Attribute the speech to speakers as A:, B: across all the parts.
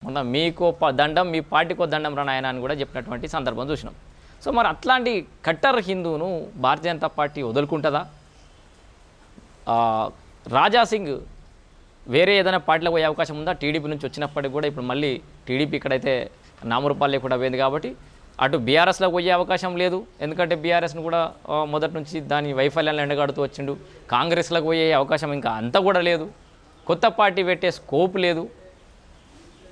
A: కాకుండా మీకు దండం మీ పార్టీకో దండం రా నాయన అని కూడా చెప్పినటువంటి సందర్భం చూసినాం. సో మరి అట్లాంటి కట్టర్ హిందూను భారతీయ జనతా పార్టీ వదులుకుంటుందా? రాజాసింగ్ వేరే ఏదైనా పార్టీలో పోయే అవకాశం ఉందా? టీడీపీ నుంచి వచ్చినప్పటికి కూడా ఇప్పుడు మళ్ళీ టీడీపీ ఇక్కడైతే నామరూపాలు లేకుండా పోయింది కాబట్టి అటు బీఆర్ఎస్లో పోయే అవకాశం లేదు. ఎందుకంటే బీఆర్ఎస్ను కూడా మొదటి నుంచి దాని వైఫల్యాలను ఎండగాడుతూ వచ్చిండు. కాంగ్రెస్లోకి పోయే అవకాశం ఇంకా అంతా కూడా లేదు. కొత్త పార్టీ పెట్టే స్కోప్ లేదు.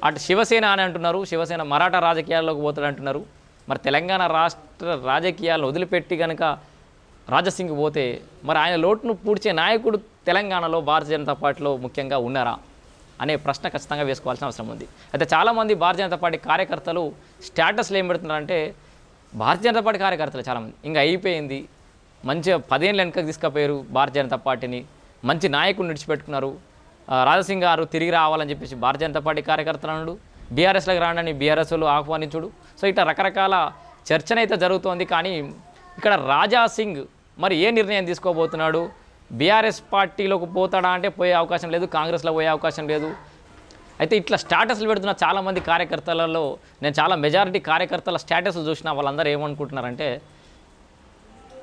A: అటు శివసేన అని అంటున్నారు, శివసేన మరాఠా రాజకీయాల్లోకి పోతాడు అంటున్నారు. మరి తెలంగాణ రాష్ట్ర రాజకీయాలను వదిలిపెట్టి కనుక రాజాసింగ్ పోతే మరి ఆయన లోటును పూడ్చే నాయకుడు తెలంగాణలో భారతీయ జనతా పార్టీలో ముఖ్యంగా ఉన్నారా అనే ప్రశ్న ఖచ్చితంగా వేసుకోవాల్సిన అవసరం ఉంది. అయితే చాలామంది భారతీయ జనతా పార్టీ కార్యకర్తలు స్టేటస్లు ఏం పెడుతున్నారంటే, భారతీయ జనతా పార్టీ కార్యకర్తలు చాలామంది ఇంకా అయిపోయింది, మంచిగా 10 ఏళ్ళు వెనకకి తీసుకుపోయారు భారతీయ జనతా పార్టీని, మంచి నాయకుడిని విడిచిపెట్టుకున్నారు, రాజాసింగ్ గారు తిరిగి రావాలని చెప్పేసి భారతీయ జనతా పార్టీ కార్యకర్తలు అన్నాడు, బీఆర్ఎస్లోకి రానని బీఆర్ఎస్లు ఆహ్వానించుడు. సో ఇట్లా రకరకాల చర్చన అయితే జరుగుతోంది. కానీ ఇక్కడ రాజాసింగ్ మరి ఏ నిర్ణయం తీసుకోబోతున్నాడు? బీఆర్ఎస్ పార్టీలోకి పోతాడా అంటే పోయే అవకాశం లేదు, కాంగ్రెస్లో పోయే అవకాశం లేదు. అయితే ఇట్లా స్టేటస్లు పెడుతున్న చాలామంది కార్యకర్తలలో నేను చాలా మెజారిటీ కార్యకర్తల స్టేటస్లు చూసిన వాళ్ళందరూ ఏమనుకుంటున్నారంటే,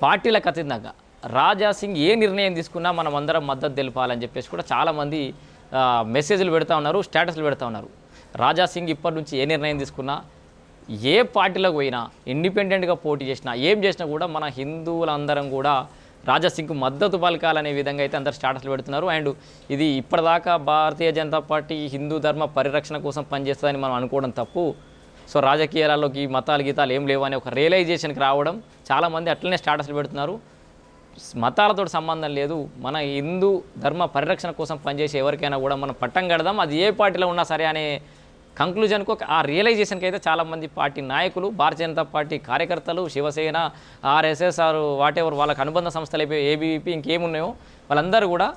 A: పార్టీలకు అతీతంగా రాజాసింగ్ ఏ నిర్ణయం తీసుకున్నా మనం అందరం మద్దతు తెలపాలని చెప్పేసి కూడా చాలామంది మెసేజ్లు పెడతా ఉన్నారు, స్టేటస్లు పెడతా ఉన్నారు. రాజాసింగ్ ఇప్పటి నుంచి ఏ నిర్ణయం తీసుకున్నా, ఏ పార్టీలోకి పోయినా, ఇండిపెండెంట్గా పోటీ చేసినా, ఏం చేసినా కూడా మన హిందువులందరం కూడా రాజాసింగ్కు మద్దతు పలకాలనే విధంగా అయితే అందరు స్టాటస్లు పెడుతున్నారు. అండ్ ఇది ఇప్పటిదాకా భారతీయ జనతా పార్టీ హిందూ ధర్మ పరిరక్షణ కోసం పనిచేస్తుందని మనం అనుకోవడం తప్పు. సో రాజకీయాలలోకి మతాలు గీతాలు ఏం లేవు అనే ఒక రియలైజేషన్కి రావడం, చాలామంది అట్లనే స్టాటస్లు పెడుతున్నారు. మతాలతో సంబంధం లేదు, మన హిందూ ధర్మ పరిరక్షణ కోసం పనిచేసే ఎవరికైనా కూడా మనం పట్టం కడదాం, అది ఏ పార్టీలో ఉన్నా సరే అనే కంక్లూజన్కు ఆ రియలైజేషన్కి అయితే చాలామంది పార్టీ నాయకులు, భారతీయ జనతా పార్టీ కార్యకర్తలు, శివసేన, ఆర్ఎస్ఎస్ వాటెవర్ వాళ్ళకి అనుబంధ సంస్థలు అయిపోయి ఏబీవీపీ ఇంకేమున్నాయో వాళ్ళందరూ కూడా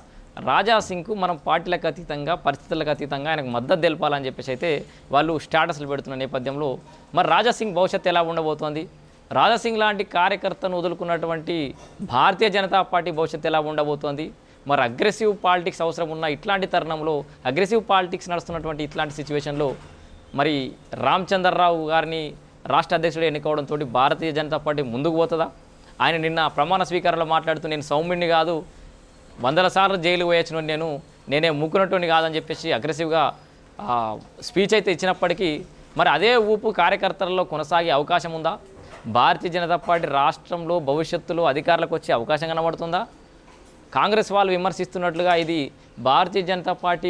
A: రాజాసింగ్కు మనం పార్టీలకు అతీతంగా, పరిస్థితులకు అతీతంగా ఆయనకు మద్దతు తెలపాలని చెప్పేసి అయితే వాళ్ళు స్టేటస్లు పెడుతున్న నేపథ్యంలో మరి రాజాసింగ్ భవిష్యత్తు ఎలా ఉండబోతోంది? రాజాసింగ్ లాంటి కార్యకర్తను వదులుకున్నటువంటి భారతీయ జనతా పార్టీ భవిష్యత్తు ఎలా ఉండబోతోంది? మరి అగ్రెసివ్ పాలిటిక్స్ అవసరం ఉన్న ఇట్లాంటి తరుణంలో, అగ్రెసివ్ పాలిటిక్స్ నడుస్తున్నటువంటి ఇట్లాంటి సిచ్యువేషన్లో మరి రామచంద్రరావు గారిని రాష్ట్ర అధ్యక్షుడు ఎన్నుకోవడంతో భారతీయ జనతా పార్టీ ముందుకు పోతుందా? ఆయన నిన్న ప్రమాణ స్వీకారంలో మాట్లాడుతూ నేను సౌమ్యుడిని కాదు, 100 సార్లు జైలు పోయొచ్చిన నేనే ముక్కునట్టుని కాదని చెప్పేసి అగ్రెసివ్గా స్పీచ్ అయితే ఇచ్చినప్పటికీ మరి అదే ఊపు కార్యకర్తలలో కొనసాగే అవకాశం ఉందా? భారతీయ జనతా పార్టీ రాష్ట్రంలో భవిష్యత్తులో అధికారులకు వచ్చే అవకాశం కనబడుతుందా? కాంగ్రెస్ వాళ్ళు విమర్శిస్తున్నట్లుగా ఇది భారతీయ జనతా పార్టీ